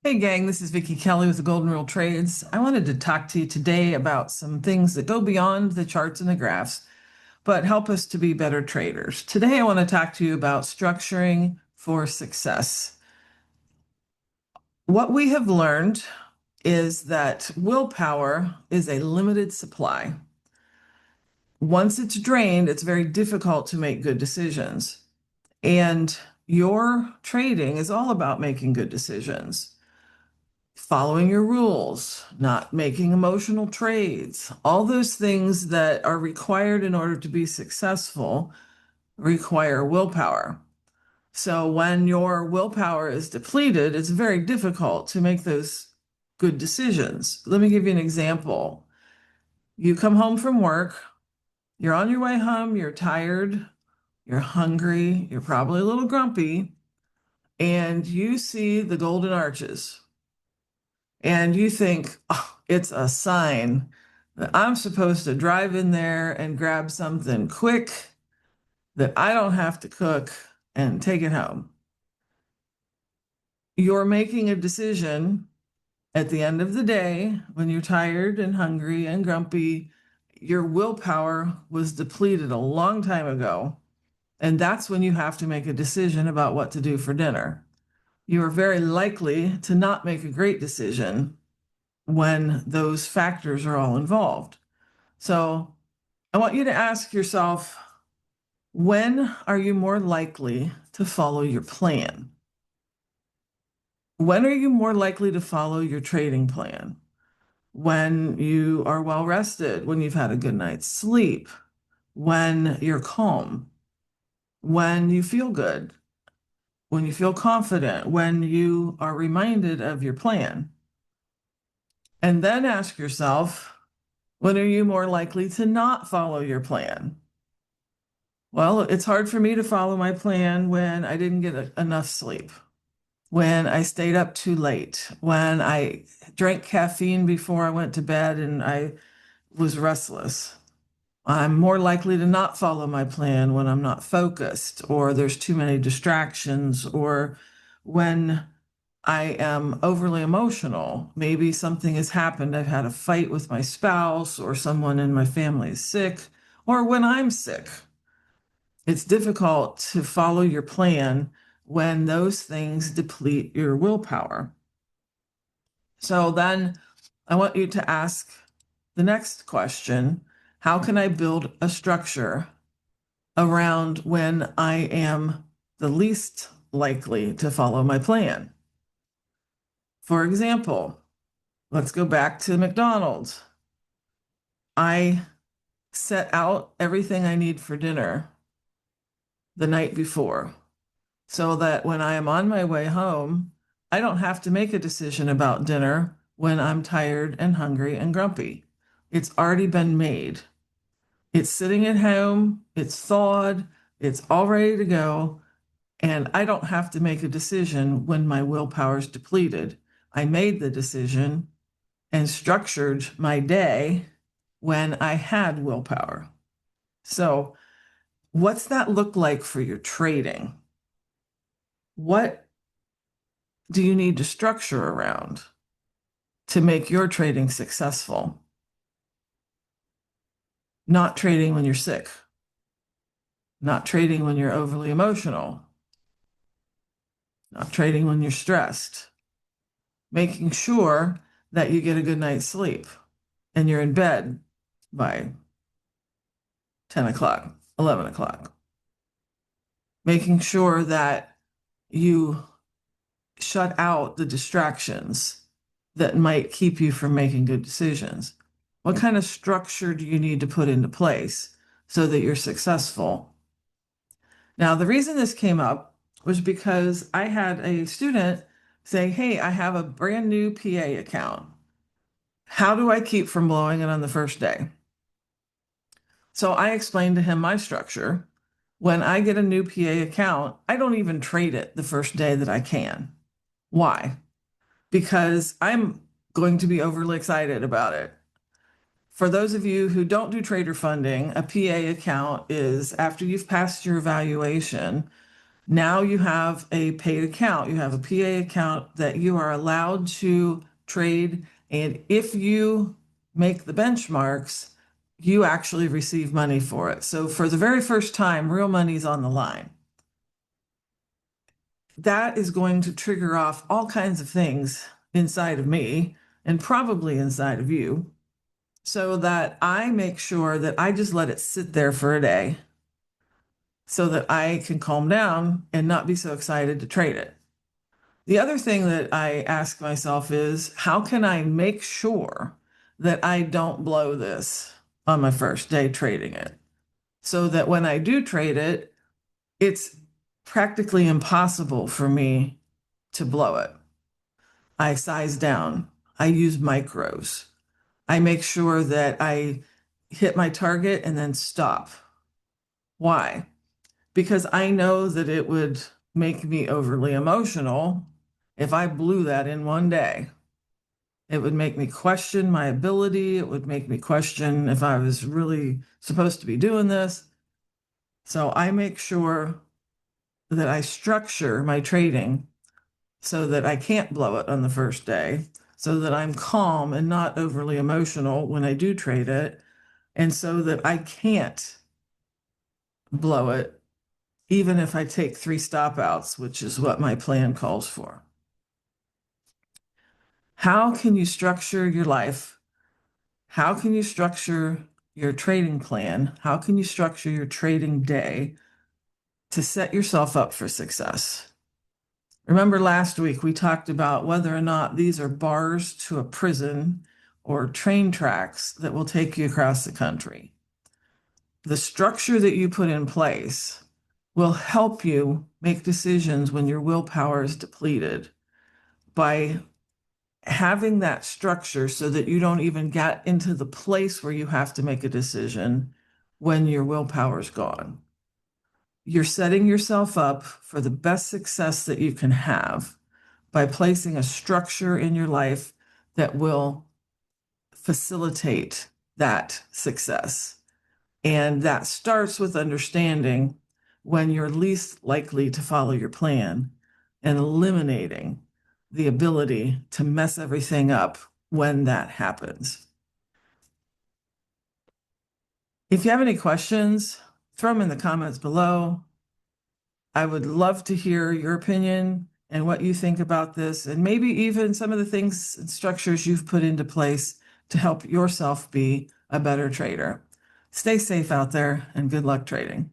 Hey gang, this is Vicky Kelly with the Golden Rule Trades. I wanted to talk to you today about some things that go beyond the charts and the graphs, but help us to be better traders. Today, I want to talk to you about structuring for success. What we have learned is that willpower is a limited supply. Once it's drained, it's very difficult to make good decisions. And your trading is all about making good decisions. Following your rules, not making emotional trades, all those things that are required in order to be successful require willpower. So when your willpower is depleted, it's very difficult to make those good decisions. Let me give you an example. You come home from work, you're on your way home, you're tired, you're hungry, you're probably a little grumpy, and you see the Golden Arches. And you think, oh, it's a sign that I'm supposed to drive in there and grab something quick that I don't have to cook and take it home. You're making a decision at the end of the day when you're tired and hungry and grumpy. Your willpower was depleted a long time ago. And that's when you have to make a decision about what to do for dinner. You are very likely to not make a great decision when those factors are all involved. So I want you to ask yourself, when are you more likely to follow your plan? When are you more likely to follow your trading plan? When you are well rested, when you've had a good night's sleep, when you're calm, when you feel good, when you feel confident, when you are reminded of your plan. And then ask yourself, when are you more likely to not follow your plan? Well, it's hard for me to follow my plan when I didn't get enough sleep, when I stayed up too late, when I drank caffeine before I went to bed and I was restless. I'm more likely to not follow my plan when I'm not focused, or there's too many distractions, or when I am overly emotional. Maybe something has happened. I've had a fight with my spouse, or someone in my family is sick, or when I'm sick. It's difficult to follow your plan when those things deplete your willpower. So then I want you to ask the next question: how can I build a structure around when I am the least likely to follow my plan? For example, let's go back to McDonald's. I set out everything I need for dinner the night before so that when I am on my way home, I don't have to make a decision about dinner when I'm tired and hungry and grumpy. It's already been made. It's sitting at home, it's thawed, it's all ready to go, and I don't have to make a decision when my willpower's depleted. I made the decision and structured my day when I had willpower. So, what's that look like for your trading? What do you need to structure around to make your trading successful? Not trading when you're sick, not trading when you're overly emotional, not trading when you're stressed, making sure that you get a good night's sleep and you're in bed by 10 o'clock, 11 o'clock, making sure that you shut out the distractions that might keep you from making good decisions. What kind of structure do you need to put into place so that you're successful? Now, the reason this came up was because I had a student say, hey, I have a brand new PA account. How do I keep from blowing it on the first day? So I explained to him my structure. When I get a new PA account, I don't even trade it the first day that I can. Why? Because I'm going to be overly excited about it. For those of you who don't do trader funding, a PA account is after you've passed your evaluation, Now you have a paid account. You have a PA account that you are allowed to trade. And if you make the benchmarks, you actually receive money for it. So for the very first time, real money's on the line. That is going to trigger off all kinds of things inside of me and probably inside of you, so that I make sure that I just let it sit there for a day so that I can calm down and not be so excited to trade it. The other thing that I ask myself is, how can I make sure that I don't blow this on my first day trading it, so that when I do trade it, it's practically impossible for me to blow it. I size down. I use micros. I make sure that I hit my target and then stop. Why? Because I know that it would make me overly emotional if I blew that in one day. It would make me question my ability. It would make me question if I was really supposed to be doing this. So I make sure that I structure my trading so that I can't blow it on the first day, so that I'm calm and not overly emotional when I do trade it, and so that I can't blow it, even if I take 3 stop outs, which is what my plan calls for. How can you structure your life? How can you structure your trading plan? How can you structure your trading day to set yourself up for success? Remember last week we talked about whether or not these are bars to a prison or train tracks that will take you across the country. The structure that you put in place will help you make decisions when your willpower is depleted by having that structure, so that you don't even get into the place where you have to make a decision when your willpower is gone. You're setting yourself up for the best success that you can have by placing a structure in your life that will facilitate that success. And that starts with understanding when you're least likely to follow your plan and eliminating the ability to mess everything up when that happens. If you have any questions, throw them in the comments below. I would love to hear your opinion and what you think about this, and maybe even some of the things and structures you've put into place to help yourself be a better trader. Stay safe out there and good luck trading.